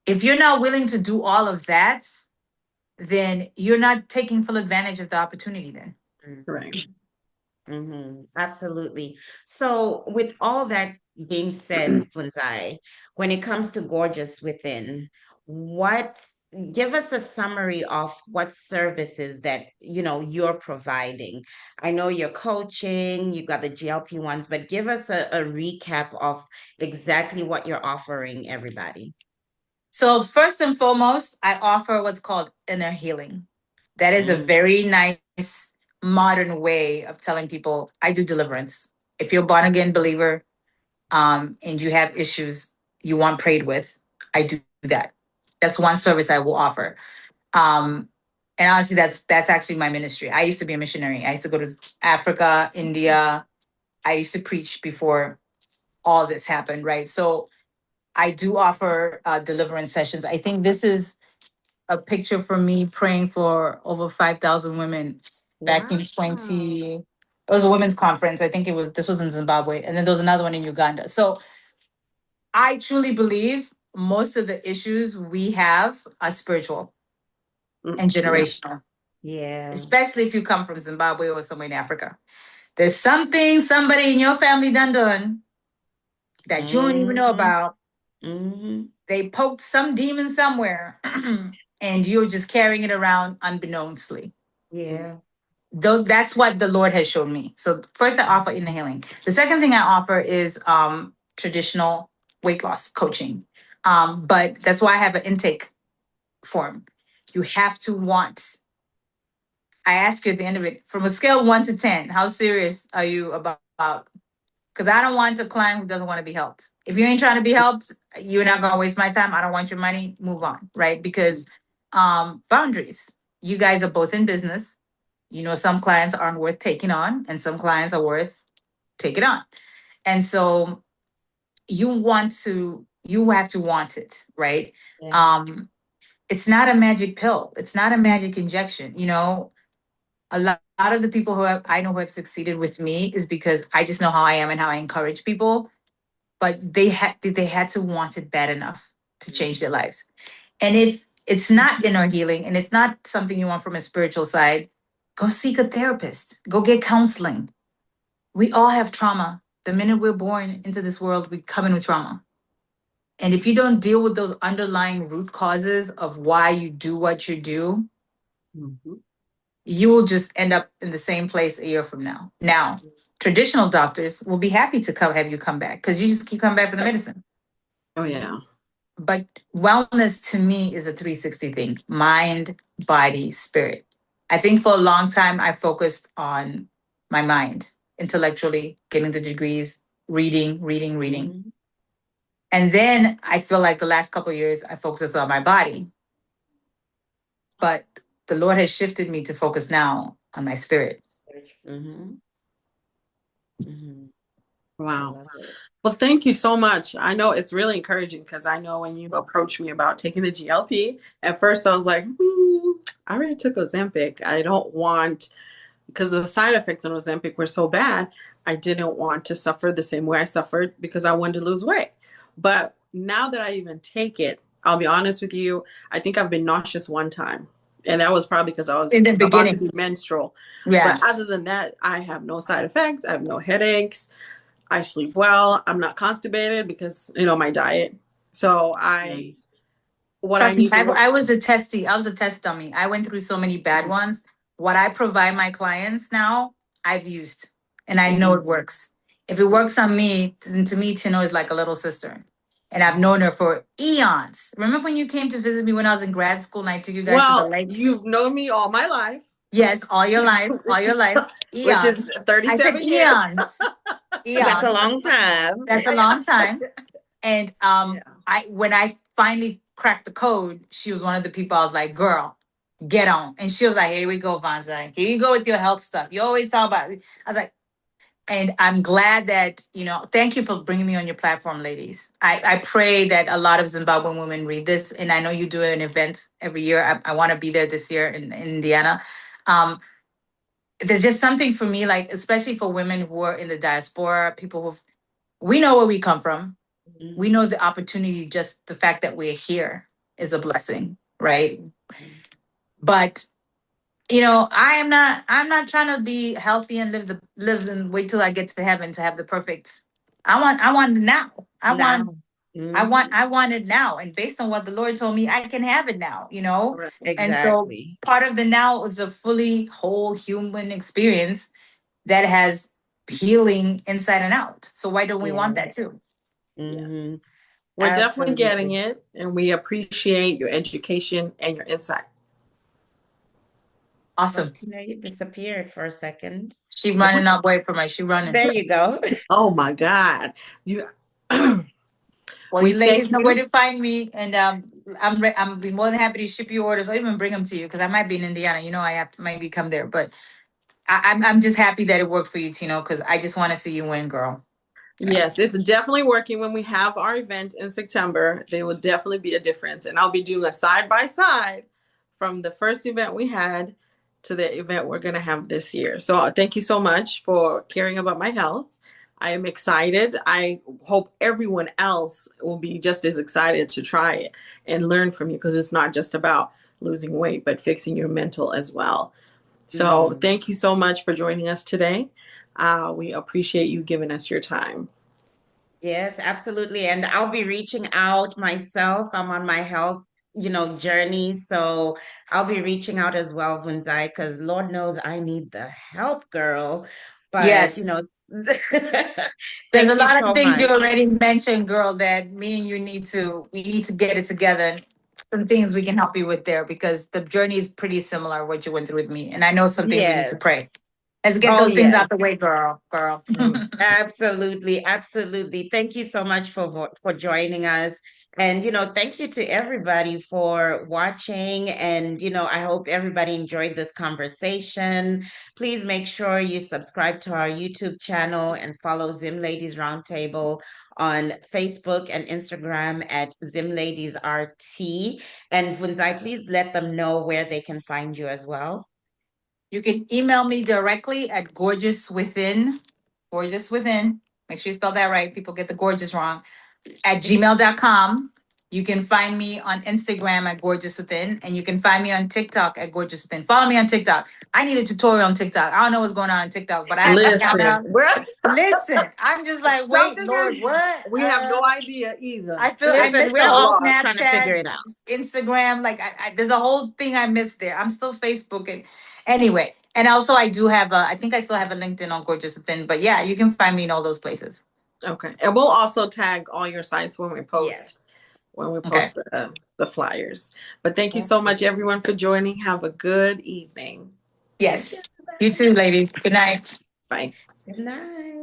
C: if you're not willing to do all of that, then you're not taking full advantage of the opportunity then.
B: Right.
A: Absolutely. So with all that being said, Vunzai, when it comes to Gorgeous Within, what give us a summary of what services that you're providing. I know you're coaching, you got the GLP ones, but give us a recap of exactly what you're offering everybody.
C: So first and foremost, I offer what's called inner healing. That is a very nice modern way of telling people I do deliverance. If you're a born again believer, and you have issues you want prayed with, I do that. That's one service I will offer. And honestly, that's actually my ministry. I used to be a missionary. I used to go to Africa, India. I used to preach before all this happened, right? So I do offer deliverance sessions. I think this is a picture for me praying for over 5,000 women back in 20. It was a women's conference. I think this was in Zimbabwe. And then there was another one in Uganda. So I truly believe most of the issues we have are spiritual and generational.
A: Yeah.
C: Especially if you come from Zimbabwe or somewhere in Africa. There's something somebody in your family done that you don't even know about. They poked some demon somewhere and you're just carrying it around unbeknownstly.
A: Yeah.
C: Though that's what the Lord has shown me. So first I offer inner healing. The second thing I offer is traditional weight loss coaching. But that's why I have an intake form. You have to want. I ask you at the end of it, from a scale of 1 to 10, how serious are you about? Because I don't want a client who doesn't want to be helped. If you ain't trying to be helped, you're not going to waste my time. I don't want your money. Move on, right? Because boundaries. You guys are both in business. You know, some clients aren't worth taking on, and some clients are worth taking on. And so you have to want it, right?
A: Yeah.
C: It's not a magic pill. It's not a magic injection. You know, a lot of the people I know who have succeeded with me is because I just know how I am and how I encourage people. But they had to want it bad enough to change their lives. And if it's not inner healing and it's not something you want from a spiritual side, go seek a therapist. Go get counseling. We all have trauma. The minute we're born into this world, we come in with trauma. And if you don't deal with those underlying root causes of why you do what you do, you will just end up in the same place a year from now. Now, traditional doctors will be happy to have you come back because you just keep coming back for the medicine.
B: Oh, yeah.
C: But wellness to me is a 360 thing: mind, body, spirit. I think for a long time, I focused on my mind, intellectually, getting the degrees, reading. And then I feel like the last couple of years, I focused on my body. But the Lord has shifted me to focus now on my spirit.
B: Wow. Well, thank you so much. I know it's really encouraging because I know when you approached me about taking the GLP, at first I was like, I already took Ozempic. I don't want, because the side effects on Ozempic were so bad, I didn't want to suffer the same way I suffered because I wanted to lose weight. But now that I even take it, I'll be honest with you, I think I've been nauseous one time. And that was probably because I was
C: in the
B: about
C: beginning
B: to be menstrual.
C: Yeah.
B: But other than that, I have no side effects. I have no headaches. I sleep well. I'm not constipated because, my diet. So I
C: Trust me,
B: need to work.
C: I was a testy. I was a test dummy. I went through so many bad ones. What I provide my clients now, I've used, and I know it works. If it works on me, then to me, Tino is like a little sister. And I've known her for eons. Remember when you came to visit me when I was in grad school and I took you guys to the lake?
B: You've known me all my life.
C: Yes, all your life, eons.
B: Which is 37
C: I said
B: years.
C: Eons.
A: That's a long time.
C: That's a long time. And when I finally cracked the code, she was one of the people I was like, girl, get on. And she was like, here we go, Vunzai. Here you go with your health stuff. You always talk about it. I was like, and I'm glad that, thank you for bringing me on your platform, ladies. I pray that a lot of Zimbabwean women read this. And I know you do an event every year. I want to be there this year in Indiana. There's just something for me, like, especially for women who are in the diaspora, people we know where we come from. We know the opportunity, just the fact that we're here is a blessing, right? But I'm not trying to be healthy and live and wait till I get to heaven to have the perfect. I want now. I want I want it now. And based on what the Lord told me, I can have it now, you know?
B: Right.
C: And so
A: Exactly.
C: part of the now is a fully whole human experience that has healing inside and out. So why don't we want
A: Yeah.
C: that too?
A: Hmm.
B: Yes. We're definitely getting
A: Absolutely.
B: it, and we appreciate your education and your insight.
A: Oh,
C: Awesome.
A: Tina, you disappeared for a second.
C: She running away from us. She running.
A: There you go.
B: Oh my God. You
C: Well,
B: we
C: you ladies
B: thank
C: know where
B: you.
C: to find me, and I'm be more than happy to ship you orders or even bring them to you because I might be in Indiana. You know, I have to maybe come there, but I'm just happy that it worked for you, Tino, because I just want to see you win, girl.
B: Yes, it's definitely working. When we have our event in September, there will definitely be a difference. And I'll be doing a side by side from the first event we had to the event we're going to have this year. So thank you so much for caring about my health. I am excited. I hope everyone else will be just as excited to try it and learn from you because it's not just about losing weight, but fixing your mental as well. So
A: Mhm.
B: thank you so much for joining us today. We appreciate you giving us your time.
A: Yes, absolutely. And I'll be reaching out myself. I'm on my health, journey. So I'll be reaching out as well, Vunzai, because Lord knows I need the help, girl. But,
C: Yes. There's a
A: thank you
C: lot of
A: so
C: things you
A: much.
C: already mentioned, girl, that me and you we need to get it together. And some things we can help you with there because the journey is pretty similar what you went through with me. And I know some things we need to
A: Yes.
C: pray. Let's get
A: Oh,
C: those things out
A: yes.
C: the way, girl. Girl.
A: Absolutely, absolutely. Thank you so much for joining us. And thank you to everybody for watching. And I hope everybody enjoyed this conversation. Please make sure you subscribe to our YouTube channel and follow Zim Ladies Roundtable on Facebook and Instagram at Zim Ladies RT. And Vunzai, please let them know where they can find you as well.
C: You can email me directly at gorgeous within. Make sure you spell that right. People get the gorgeous wrong. At gmail.com. You can find me on Instagram at Gorgeous Within, and you can find me on TikTok at Gorgeous Within. Follow me on TikTok. I need a tutorial on TikTok. I don't know what's going on TikTok, but I have an account
B: Listen,
C: now.
B: we're
C: Listen, I'm just like, wait,
B: something
C: Lord,
B: is
C: what?
B: we have no idea either.
C: I feel I
A: Listen,
C: missed
A: we're
C: the whole
A: all trying to figure it
C: Snapchat,
A: out.
C: Instagram. Like, there's a whole thing I missed there. I'm still Facebook and anyway. And also, I do have I think I still have a LinkedIn on Gorgeous Within. But yeah, you can find me in all those places.
B: Okay, and we'll also tag all your sites when we
A: Yes.
B: post
C: Okay.
B: the flyers. But thank you so much,
A: Absolutely.
B: everyone, for joining. Have a good evening.
C: Yes. You too, ladies. Good night.
B: Bye.
A: Good night.